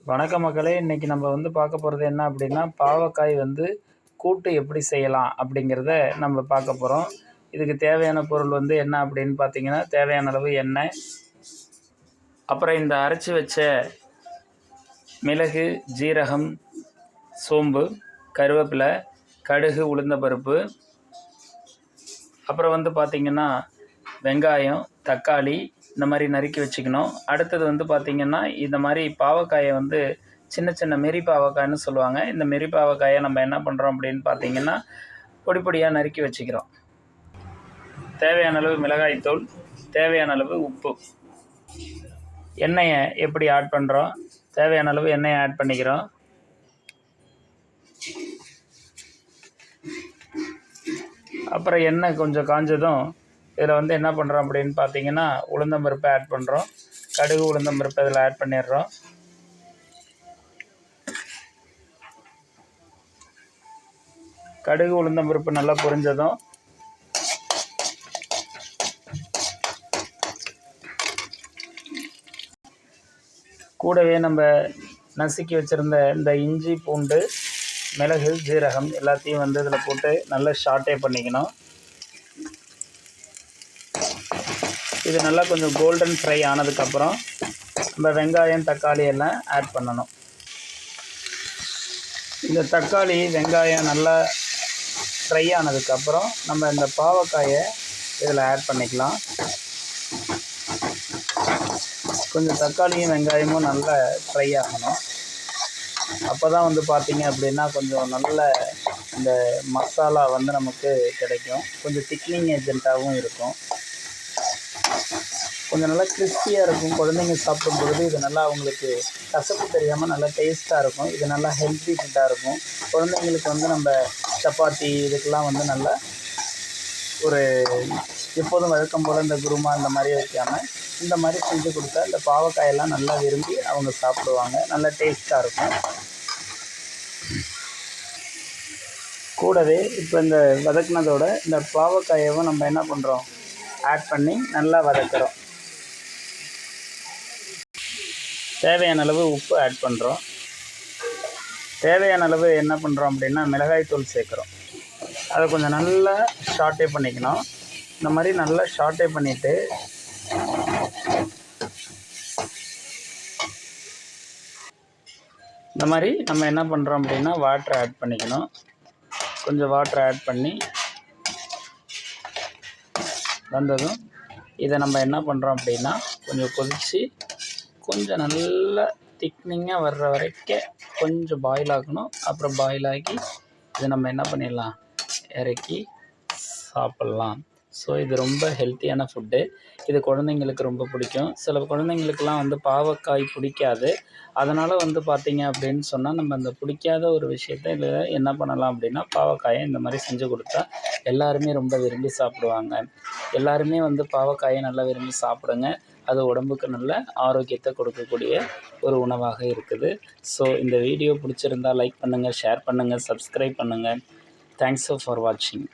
வணக்க மக்களே, இன்றைக்கி நம்ம பார்க்க போகிறது என்ன அப்படின்னா, பாவக்காய் கூட்டு எப்படி செய்யலாம் அப்படிங்கிறத நம்ம பார்க்க போகிறோம். இதுக்கு தேவையான பொருள் என்ன அப்படின்னு பார்த்தீங்கன்னா, தேவையான அளவு எண்ணெய், அப்புறம் இந்த அரைச்சி வச்ச மிளகு, ஜீரகம், சோம்பு, கருவேப்பிலை, கடுகு, உளுந்தம்பருப்பு, அப்புறம் பார்த்திங்கன்னா வெங்காயம், தக்காளி இந்த மாதிரி நறுக்கி வச்சுக்கணும். அடுத்தது பார்த்திங்கன்னா, இந்த மாதிரி பாவக்காயை சின்ன சின்ன மெரி பாவக்காய்னு சொல்லுவாங்க. இந்த மெரி பாவக்காயை நம்ம என்ன பண்ணுறோம் அப்படின்னு பார்த்திங்கன்னா, பொடி பொடியாக நறுக்கி வச்சுக்கிறோம். தேவையான அளவு மிளகாய்த்தூள், தேவையான அளவு உப்பு. எண்ணெயை எப்படி ஆட் பண்ணுறோம்? தேவையான அளவு எண்ணெயை ஆட் பண்ணிக்கிறோம். அப்புறம் எண்ணெய் கொஞ்சம் காஞ்சதும் இதில் என்ன பண்ணுறோம் அப்படின்னு பார்த்தீங்கன்னா, உளுந்தம்பருப்பை ஆட் பண்ணுறோம். கடுகு, உளுந்தம்பருப்பை இதில் ஆட் பண்ணிடுறோம். கடுகு, உளுந்தம்பருப்பு நல்லா பொரிஞ்சதும் கூடவே நம்ம நசுக்கி வச்சுருந்த இந்த இஞ்சி, பூண்டு, மிளகு, ஜீரகம் எல்லாத்தையும் இதில் போட்டு நல்லா ஷார்ட்டே பண்ணிக்கணும். இது நல்லா கொஞ்சம் கோல்டன் ஃப்ரை ஆனதுக்கப்புறம் நம்ம வெங்காயம், தக்காளி எல்லாம் ஆட் பண்ணணும். இந்த தக்காளி, வெங்காயம் நல்லா ஃப்ரை ஆனதுக்கப்புறம் நம்ம இந்த பாவக்காயை இதில் ஆட் பண்ணிக்கலாம். கொஞ்சம் தக்காளியும் வெங்காயமும் நல்லா ஃப்ரை ஆகணும். அப்போ தான் பார்த்திங்க அப்படின்னா கொஞ்சம் நல்ல இந்த மசாலா நமக்கு கிடைக்கும். கொஞ்சம் திக்னிங் ஏஜென்ட்டாகவும் இருக்கும். கொஞ்சம் நல்லா கிறிஸ்பியாக இருக்கும். குழந்தைங்க சாப்பிடும்பொழுது இது நல்லா அவங்களுக்கு கசப்பு தெரியாமல் நல்லா டேஸ்ட்டாக இருக்கும். இது நல்லா ஹெல்த்தி ஃபுட்டாக இருக்கும். குழந்தைங்களுக்கு நம்ம சப்பாத்தி இதுக்கெல்லாம் நல்லா ஒரு எப்போதும் வழக்கம் போல் இந்த குருமா இந்த மாதிரி வைக்காமல் இந்த மாதிரி செஞ்சு கொடுத்தா இந்த பாவக்காயெல்லாம் நல்லா விரும்பி அவங்க சாப்பிடுவாங்க. நல்லா டேஸ்ட்டாக இருக்கும். கூடவே இப்போ இந்த வதக்குனதோட இந்த பாவக்காயவும் நம்ம என்ன பண்ணுறோம், ஆட் பண்ணி நல்லா வதக்குறோம். தேவையான அளவு உப்பு ஆட் பண்ணுறோம். தேவையான அளவு என்ன பண்ணுறோம் அப்படின்னா மிளகாய்த்தூள் சேர்க்குறோம். அதை கொஞ்சம் நல்லா ஷார்ட்டே பண்ணிக்கணும். இந்த மாதிரி நல்லா ஷார்ட்டே பண்ணிவிட்டு இந்த மாதிரி நம்ம என்ன பண்ணுறோம் அப்படின்னா வாட்டர் ஆட் பண்ணிக்கணும். கொஞ்சம் வாட்டர் ஆட் பண்ணி வந்ததும் இதை நம்ம என்ன பண்ணுறோம் அப்படின்னா கொஞ்சம் கொதித்து கொஞ்சம் நல்லா திக்னிங்காக வர்ற வரைக்கும் கொஞ்சம் பாயில் ஆகணும். அப்புறம் பாயில் ஆகி இதை நம்ம என்ன பண்ணிடலாம், இறக்கி சாப்பிட்லாம். ஸோ இது ரொம்ப ஹெல்த்தியான ஃபுட்டு. இது குழந்தைங்களுக்கு ரொம்ப பிடிக்கும். சில குழந்தைங்களுக்கெல்லாம் பாவக்காய் பிடிக்காது. அதனால் பார்த்திங்க அப்படின்னு சொன்னால் நம்ம அந்த பிடிக்காத ஒரு விஷயத்த இதில் என்ன பண்ணலாம் அப்படின்னா பாவக்காயை இந்த மாதிரி செஞ்சு கொடுத்தா எல்லாருமே ரொம்ப விரும்பி சாப்பிடுவாங்க. எல்லாருமே பாவக்காயை நல்லா விரும்பி சாப்பிடுங்க. அது உடம்புக்கு நல்ல ஆரோக்கியத்தை கொடுக்கக்கூடிய ஒரு உணவாக இருக்குது. ஸோ இந்த வீடியோ பிடிச்சிருந்தால் லைக் பண்ணுங்கள், ஷேர் பண்ணுங்கள், சப்ஸ்கிரைப் பண்ணுங்கள். தேங்க்ஸ் ஃபார் வாட்சிங்.